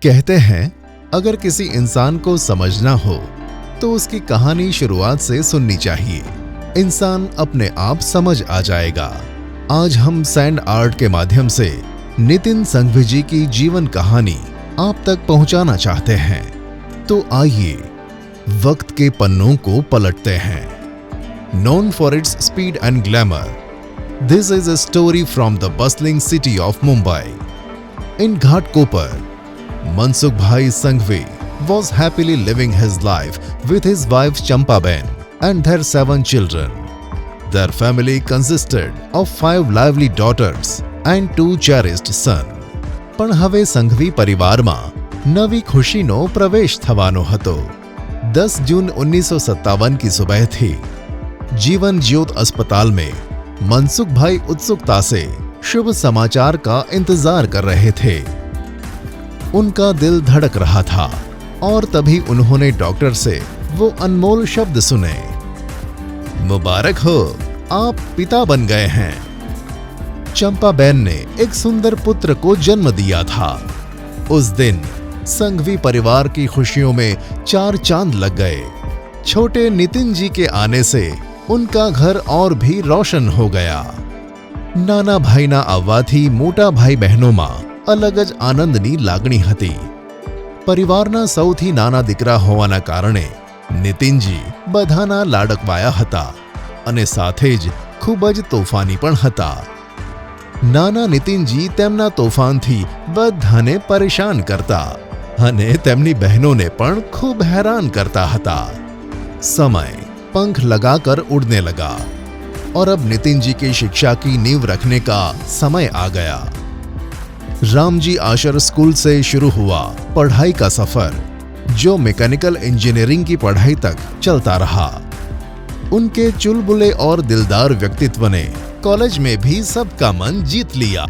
कहते हैं अगर किसी इंसान को समझना हो तो उसकी कहानी शुरुआत से सुननी चाहिए। इंसान अपने आप समझ आ जाएगा। आज हम सैंड आर्ट के माध्यम से नितिन संघवी जी की जीवन कहानी आप तक पहुंचाना चाहते हैं। तो आइए वक्त के पन्नों को पलटते हैं। Known for its speed and glamour, this is a story from the bustling city of Mumbai. In Ghatkopar, Mansukh Bhai Sanghvi was happily living his life with his wife Champaben and their 7 children. Their family consisted of 5 lively daughters and 2 cherished sons. પણ હવે સંઘવી પરિવારમાં નવી ખુશીનો પ્રવેશ થવાનો હતો। 10 जून 1957 की सुबह थी। जीवन ज्योत अस्पताल में मनसुख भाई उत्सुकता से शुभ समाचार का इंतजार कर रहे थे। उनका दिल धड़क रहा था और तभी उन्होंने डॉक्टर से वो अनमोल शब्द सुने, मुबारक हो, आप पिता बन गए हैं। चंपाबेन ने एक सुंदर पुत्र को जन्म दिया था। उस दिन संघवी परिवार की खुशियों में 4 चांद लग गए। छोटे नितिन जी के आने से उनका घर और भी रोशन हो गया। નાના ભાઈના આવવાથી મોટા ભાઈ બહેનોમાં અલગ જ આનંદની લાગણી હતી। પરિવારના સૌથી નાના દીકરા હોવાના કારણે નિતિનજી બધાના લાડકવાયા હતા અને સાથે જ ખૂબ જ તોફાની પણ હતા। નાના નિતિનજી તેમના તોફાનથી બધાને પરેશાન કરતા અને તેમની બહેનોને પણ ખૂબ હેરાન કરતા હતા। समय पंख लगाकर उड़ने लगा और अब नितिन जी की शिक्षा की नींव रखने का समय आ गया। रामजी आशर स्कूल से शुरू हुआ पढ़ाई का सफर, जो मैकेनिकल इंजीनियरिंग की पढ़ाई तक चलता रहा। उनके चुलबुले और दिलदार व्यक्तित्व ने कॉलेज में भी सबका मन जीत लिया।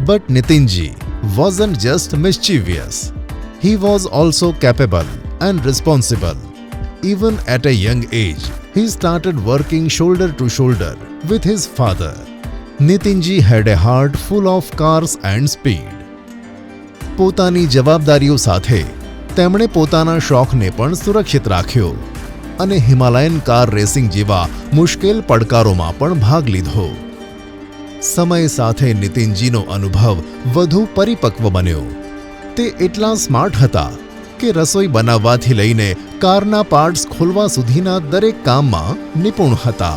But Nitin ji wasn't just mischievous. He was also capable and responsible. Even at a young age, he started working shoulder to shoulder with his father. Nitinji had a heart full of cars and speed. પોતાની જવાબદારીઓ સાથે તેમણે પોતાના શોખને પણ સુરક્ષિત રાખ્યો અને Himalayan car racing જેવા મુશ્કેલ પડકારોમાં પણ ભાગ લીધો। સમય સાથે નિતિનજીનો અનુભવ વધુ પરિપક્વ બન્યો। તે એટલા સ્માર્ટ હતા કે રસોઈ બનાવવાથી લઈને કારના પાર્ટ્સ ખોલવા સુધીના દરેક કામમાં નિપુણ હતા।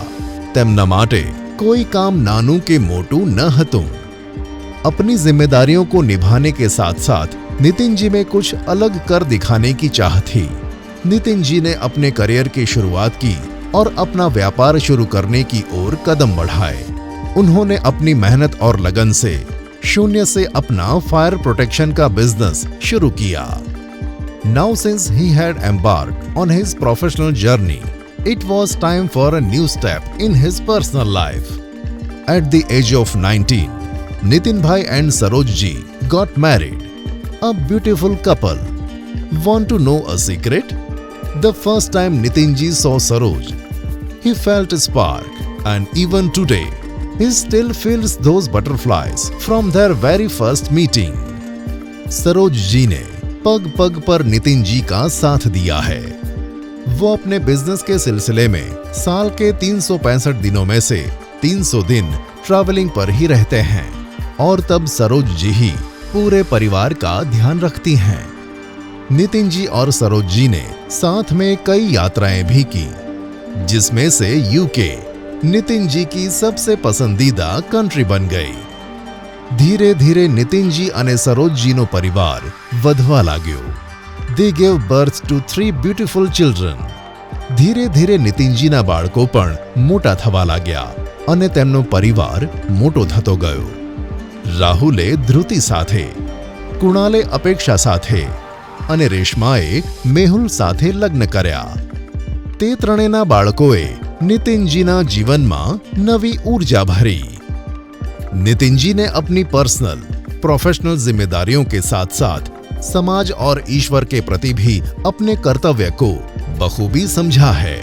તેમના માટે कोई काम नानू के मोटू न हतों। अपनी जिम्मेदारियों को निभाने के साथ साथ नितिन जी में कुछ अलग कर दिखाने की चाह थी। नितिन जी ने अपने करियर की शुरुआत की और अपना व्यापार शुरू करने की ओर कदम बढ़ाए। उन्होंने अपनी मेहनत और लगन से शून्य से अपना फायर प्रोटेक्शन का बिजनेस शुरू किया। Now since he had embarked on his professional journey, it was time for a new step in his personal life. At the age of 19, Nitin Bhai and Saroj ji got married. A beautiful couple. Want to know a secret? The first time Nitin ji saw Saroj, he felt a spark, and even today, he still feels those butterflies from their very first meeting. Saroj ji ने पग पग पर नितिन जी का साथ दिया है। वो अपने बिजनेस के सिलसिले में साल के 365 दिनों में से 300 दिन ट्रैवलिंग पर ही रहते हैं और तब सरोज जी ही पूरे परिवार का ध्यान रखती हैं। नितिन जी और सरोज जी ने साथ में कई यात्राएं भी की, जिसमें से यूके नितिन जी की सबसे पसंदीदा कंट्री बन गई। धीरे धीरे नितिन जी અને સરોજજીનો પરિવાર વધવા લાગ્યો। They gave birth to 3 beautiful children. ધીરે ધીરે નિતિનજીના બાળકો પણ મોટા થવા લાગ્યા અને તેમનો પરિવાર મોટો થતો ગયો। રાહુલે ધ્રુતિ સાથે, કુણાલે અપેક્ષા સાથે અને રેશમાએ મેહુલ સાથે લગ્ન કર્યા। તે ત્રણેયના બાળકોએ નિતિનજીના જીવનમાં નવી ઊર્જા ભરી। नितिन जी ने अपनी पर्सनल प्रोफेशनल जिम्मेदारियों के साथ साथ समाज और ईश्वर के प्रति भी अपने कर्तव्य को बखूबी समझा है।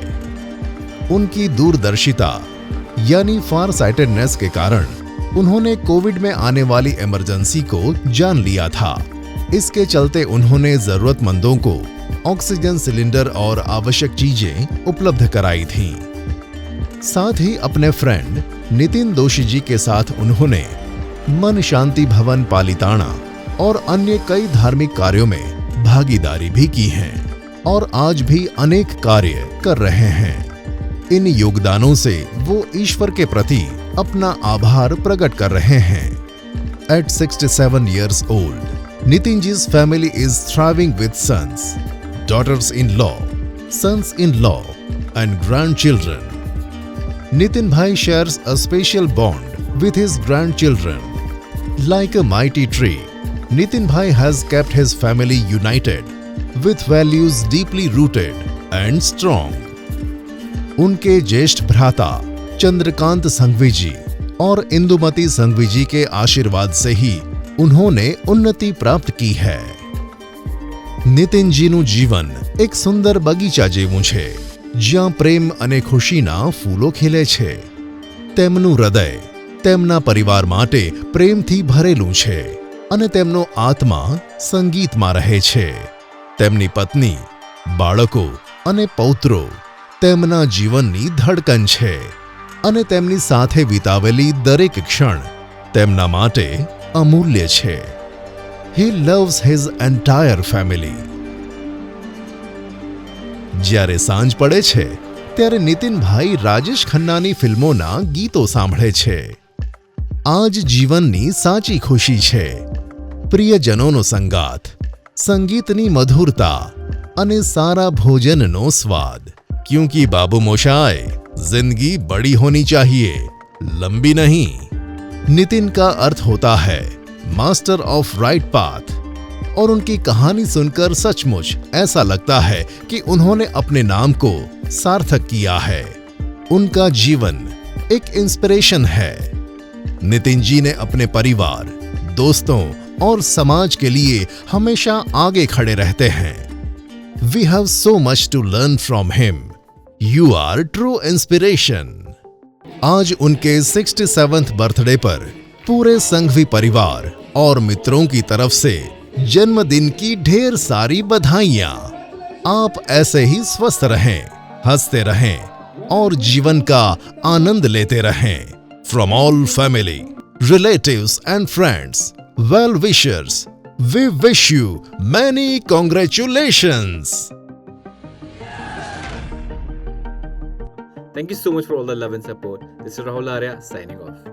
उनकी दूरदर्शिता यानी फार साइटेडनेस के कारण उन्होंने कोविड में आने वाली इमरजेंसी को जान लिया था। इसके चलते उन्होंने जरूरतमंदों को ऑक्सीजन सिलेंडर और आवश्यक चीजें उपलब्ध कराई थीं। साथ ही अपने फ्रेंड नितिन दोशी जी के साथ उन्होंने मन शांति भवन पालिताना और अन्य कई धार्मिक कार्यों में भागीदारी भी की है और आज भी अनेक कार्य कर रहे हैं। इन योगदानों से वो ईश्वर के प्रति अपना आभार प्रकट कर रहे हैं। At 67 years old, Nitinji's family is thriving with sons, daughters-in-law, sons-in-law, and grandchildren. Nitin Bhai shares a special bond with his grandchildren. Like a mighty tree, Nitin Bhai has kept his family united with values deeply rooted and strong. उनके ज्येष्ठ भ्राता चंद्रकांत संघवी जी और इंदुमती संघवी जी के आशीर्वाद से ही उन्होंने उन्नति प्राप्त की है। નિતિનજીનું જીવન એક સુંદર બગીચા જેવું છે, જ્યાં પ્રેમ અને ખુશીના ફૂલો ખીલે છે। તેમનું હૃદય તેમના પરિવાર માટે પ્રેમથી ભરેલું છે અને તેમનો આત્મા સંગીતમાં રહે છે। તેમની પત્ની, બાળકો અને પૌત્રો તેમના જીવનની ધડકન છે અને તેમની સાથે વિતાવેલી દરેક ક્ષણ તેમના માટે અમૂલ્ય છે। He loves his entire family. જ્યારે સાંજ પડે છે ત્યારે નિતિનભાઈ રાજેશ ખન્નાની ફિલ્મોના ગીતો સાંભળે છે। આ જ જીવનની સાચી ખુશી છે। પ્રિયજનોનો સંગાથ, સંગીતની મધુરતા અને સારા ભોજનનો સ્વાદ। क्योंकि बाबू मोशाय, जिंदगी बड़ी होनी चाहिए, लंबी नहीं। नितिन का अर्थ होता है मास्टर ऑफ राइट पाथ और उनकी कहानी सुनकर सचमुच ऐसा लगता है कि उन्होंने अपने नाम को सार्थक किया है। उनका जीवन एक इंस्पिरेशन है। नितिन जी ने अपने परिवार, दोस्तों और समाज के लिए हमेशा आगे खड़े रहते हैं। We have so much to learn from him. You are true inspiration. आज उनके 67th बर्थडे पर पूरे संघवी परिवार और मित्रों की तरफ से जन्मदिन की ढेर सारी बधाइयां। आप ऐसे ही स्वस्थ रहें, हंसते रहें और जीवन का आनंद लेते रहें। From all family, relatives and friends, well wishers, we wish you many congratulations. Thank you so much for all the love and support. This is Rahul Arya signing off.